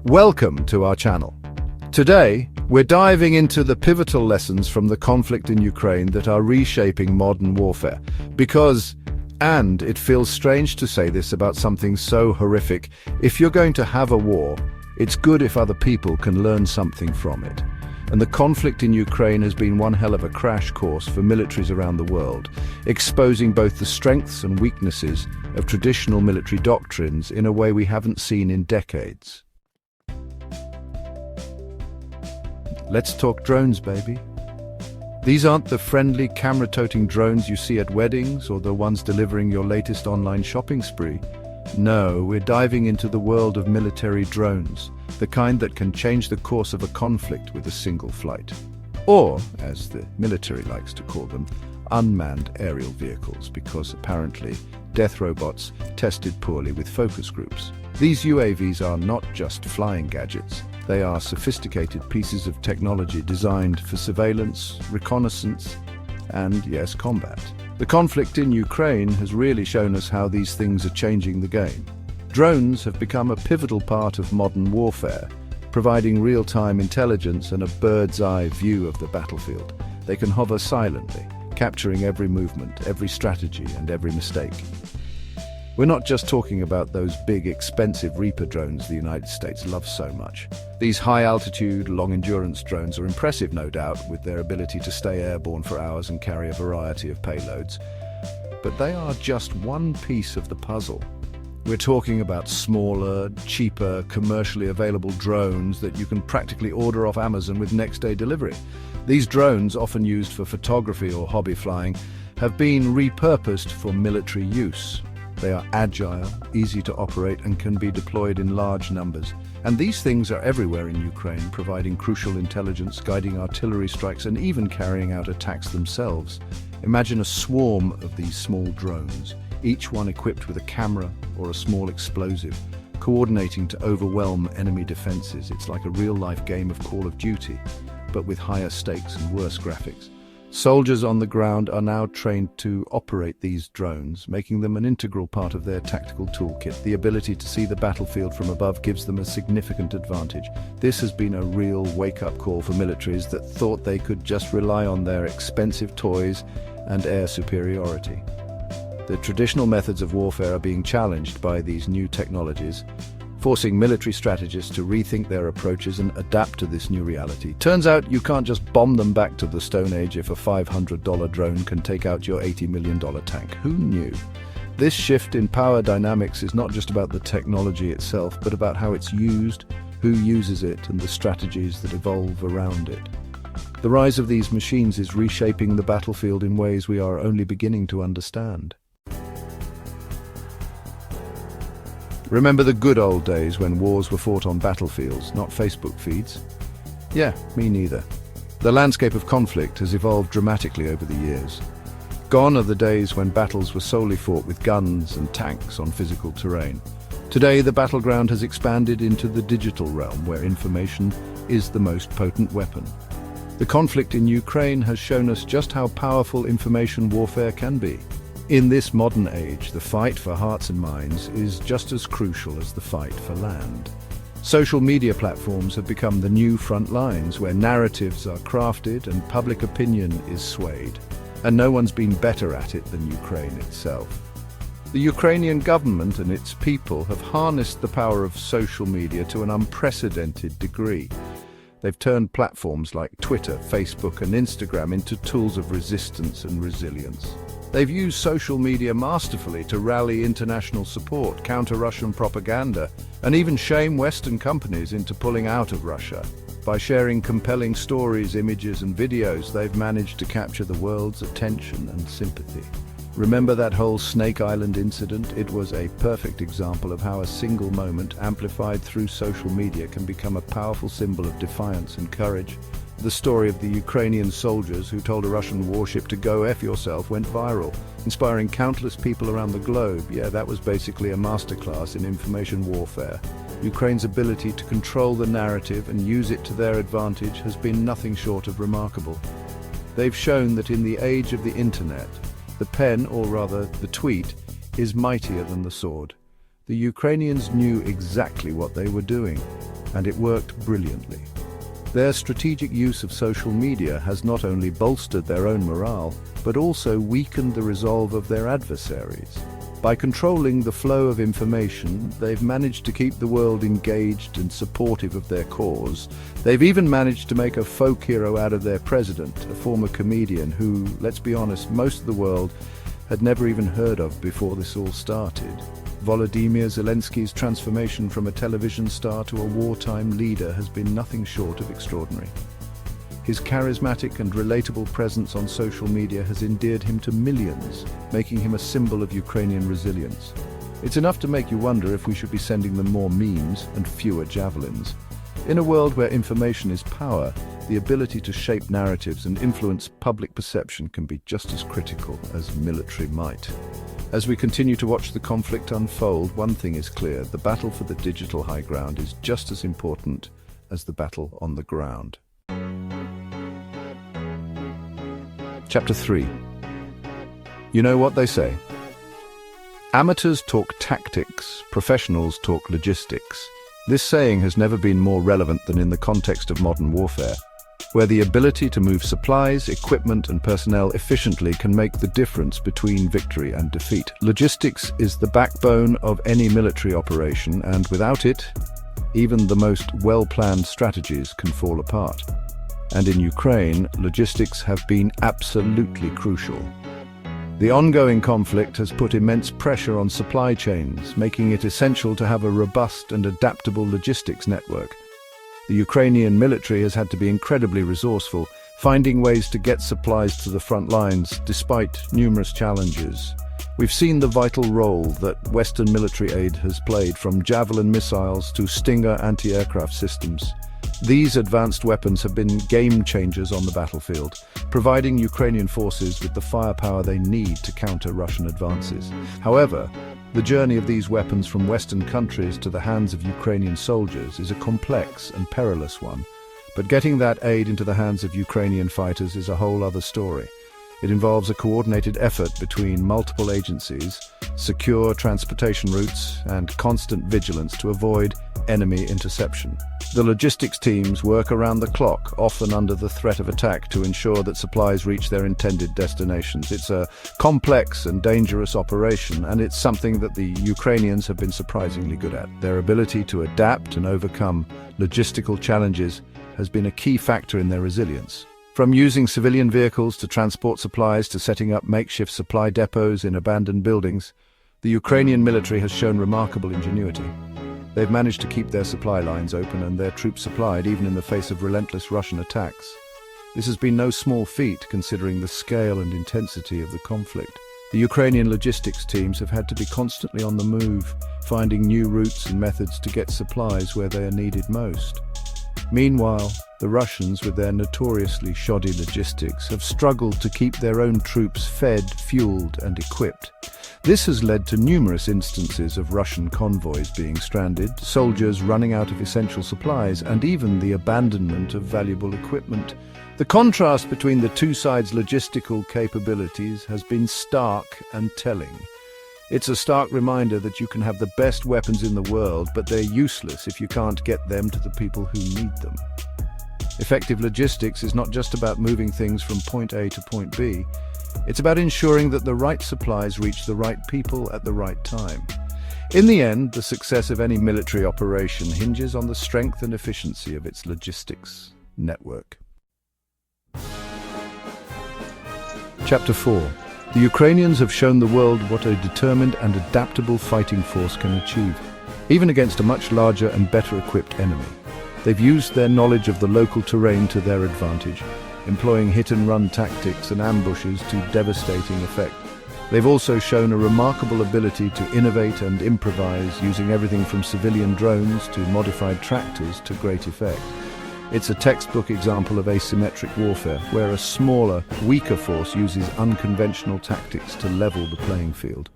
Welcome to our channel. Today, we're diving into the pivotal lessons from the conflict in Ukraine that are reshaping modern warfare. Because, and it feels strange to say this about something so horrific, if you're going to have a war, it's good if other people can learn something from it. And the conflict in Ukraine has been one hell of a crash course for militaries around the world, exposing both the strengths and weaknesses of traditional military doctrines in a way we haven't seen in decades. Let's talk drones, baby. These aren't the friendly camera-toting drones you see at weddings or the ones delivering your latest online shopping spree. No, we're diving into the world of military drones, the kind that can change the course of a conflict with a single flight. Or, as the military likes to call them, unmanned aerial vehicles, because apparently death robots tested poorly with focus groups. These UAVs are not just flying gadgets. They are sophisticated pieces of technology designed for surveillance, reconnaissance, and, yes, combat. The conflict in Ukraine has really shown us how these things are changing the game. Drones have become a pivotal part of modern warfare, providing real-time intelligence and a bird's-eye view of the battlefield. They can hover silently, capturing every movement, every strategy, and every mistake. We're not just talking about those big, expensive Reaper drones the United States loves so much. These high-altitude, long-endurance drones are impressive, no doubt, with their ability to stay airborne for hours and carry a variety of payloads. But they are just one piece of the puzzle. We're talking about smaller, cheaper, commercially available drones that you can practically order off Amazon with next-day delivery. These drones, often used for photography or hobby flying, have been repurposed for military use. They are agile, easy to operate, and can be deployed in large numbers. And these things are everywhere in Ukraine, providing crucial intelligence, guiding artillery strikes, and even carrying out attacks themselves. Imagine a swarm of these small drones, each one equipped with a camera or a small explosive, coordinating to overwhelm enemy defenses. It's like a real-life game of Call of Duty, but with higher stakes and worse graphics. Soldiers on the ground are now trained to operate these drones, making them an integral part of their tactical toolkit. The ability to see the battlefield from above gives them a significant advantage. This has been a real wake-up call for militaries that thought they could just rely on their expensive toys and air superiority. The traditional methods of warfare are being challenged by these new technologies, forcing military strategists to rethink their approaches and adapt to this new reality. Turns out you can't just bomb them back to the Stone Age if a $500 drone can take out your $80 million tank. Who knew? This shift in power dynamics is not just about the technology itself, but about how it's used, who uses it, and the strategies that evolve around it. The rise of these machines is reshaping the battlefield in ways we are only beginning to understand. Remember the good old days when wars were fought on battlefields, not Facebook feeds? Yeah, me neither. The landscape of conflict has evolved dramatically over the years. Gone are the days when battles were solely fought with guns and tanks on physical terrain. Today, the battleground has expanded into the digital realm, where information is the most potent weapon. The conflict in Ukraine has shown us just how powerful information warfare can be. In this modern age, the fight for hearts and minds is just as crucial as the fight for land. Social media platforms have become the new front lines where narratives are crafted and public opinion is swayed. And no one's been better at it than Ukraine itself. The Ukrainian government and its people have harnessed the power of social media to an unprecedented degree. They've turned platforms like Twitter, Facebook, and Instagram into tools of resistance and resilience. They've used social media masterfully to rally international support, counter Russian propaganda, and even shame Western companies into pulling out of Russia. By sharing compelling stories, images, and videos, they've managed to capture the world's attention and sympathy. Remember that whole Snake Island incident? It was a perfect example of how a single moment, amplified through social media, can become a powerful symbol of defiance and courage. The story of the Ukrainian soldiers who told a Russian warship to go F yourself went viral, inspiring countless people around the globe. Yeah, that was basically a masterclass in information warfare. Ukraine's ability to control the narrative and use it to their advantage has been nothing short of remarkable. They've shown that in the age of the internet, the pen, or rather the tweet, is mightier than the sword. The Ukrainians knew exactly what they were doing. and it worked brilliantly. Their strategic use of social media has not only bolstered their own morale, but also weakened the resolve of their adversaries. By controlling the flow of information, they've managed to keep the world engaged and supportive of their cause. They've even managed to make a folk hero out of their president, a former comedian who, let's be honest, most of the world had never even heard of before this all started. Volodymyr Zelensky's transformation from a television star to a wartime leader has been nothing short of extraordinary. His charismatic and relatable presence on social media has endeared him to millions, making him a symbol of Ukrainian resilience. It's enough to make you wonder if we should be sending them more memes and fewer javelins. In a world where information is power, the ability to shape narratives and influence public perception can be just as critical as military might. As we continue to watch the conflict unfold, one thing is clear: the battle for the digital high ground is just as important as the battle on the ground. Chapter 3. You know what they say? Amateurs talk tactics, professionals talk logistics. This saying has never been more relevant than in the context of modern warfare, where the ability to move supplies, equipment, and personnel efficiently can make the difference between victory and defeat. Logistics is the backbone of any military operation, and without it, even the most well-planned strategies can fall apart. And in Ukraine, logistics have been absolutely crucial. The ongoing conflict has put immense pressure on supply chains, making it essential to have a robust and adaptable logistics network. The Ukrainian military has had to be incredibly resourceful, finding ways to get supplies to the front lines despite numerous challenges. We've seen the vital role that Western military aid has played, from Javelin missiles to Stinger anti-aircraft systems. These advanced weapons have been game changers on the battlefield, providing Ukrainian forces with the firepower they need to counter Russian advances. However, the journey of these weapons from Western countries to the hands of Ukrainian soldiers is a complex and perilous one. But getting that aid into the hands of Ukrainian fighters is a whole other story. It involves a coordinated effort between multiple agencies, secure transportation routes, and constant vigilance to avoid enemy interception. The logistics teams work around the clock, often under the threat of attack, to ensure that supplies reach their intended destinations. It's a complex and dangerous operation, and it's something that the Ukrainians have been surprisingly good at. Their ability to adapt and overcome logistical challenges has been a key factor in their resilience. From using civilian vehicles to transport supplies to setting up makeshift supply depots in abandoned buildings, the Ukrainian military has shown remarkable ingenuity. They've managed to keep their supply lines open and their troops supplied even in the face of relentless Russian attacks. This has been no small feat considering the scale and intensity of the conflict. The Ukrainian logistics teams have had to be constantly on the move, finding new routes and methods to get supplies where they are needed most. Meanwhile, the Russians, with their notoriously shoddy logistics, have struggled to keep their own troops fed, fueled, and equipped. This has led to numerous instances of Russian convoys being stranded, soldiers running out of essential supplies, and even the abandonment of valuable equipment. The contrast between the two sides' logistical capabilities has been stark and telling. It's a stark reminder that you can have the best weapons in the world, but they're useless if you can't get them to the people who need them. Effective logistics is not just about moving things from point A to point B. It's about ensuring that the right supplies reach the right people at the right time. In the end, the success of any military operation hinges on the strength and efficiency of its logistics network. Chapter 4. The Ukrainians have shown the world what a determined and adaptable fighting force can achieve, even against a much larger and better equipped enemy. They've used their knowledge of the local terrain to their advantage, employing hit-and-run tactics and ambushes to devastating effect. They've also shown a remarkable ability to innovate and improvise, using everything from civilian drones to modified tractors to great effect. It's a textbook example of asymmetric warfare, where a smaller, weaker force uses unconventional tactics to level the playing field.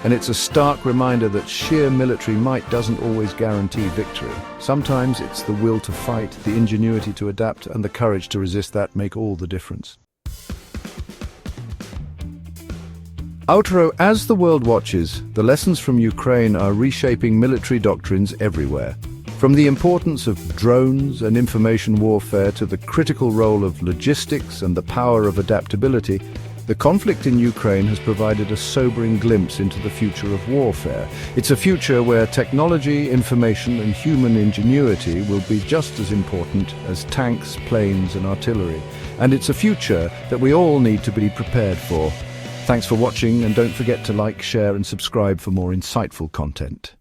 And it's a stark reminder that sheer military might doesn't always guarantee victory. Sometimes it's the will to fight, the ingenuity to adapt, and the courage to resist that make all the difference. Outro: as the world watches, the lessons from Ukraine are reshaping military doctrines everywhere. From the importance of drones and information warfare to the critical role of logistics and the power of adaptability, the conflict in Ukraine has provided a sobering glimpse into the future of warfare. It's a future where technology, information, and human ingenuity will be just as important as tanks, planes, and artillery. And it's a future that we all need to be prepared for. Thanks for watching, and don't forget to like, share, and subscribe for more insightful content.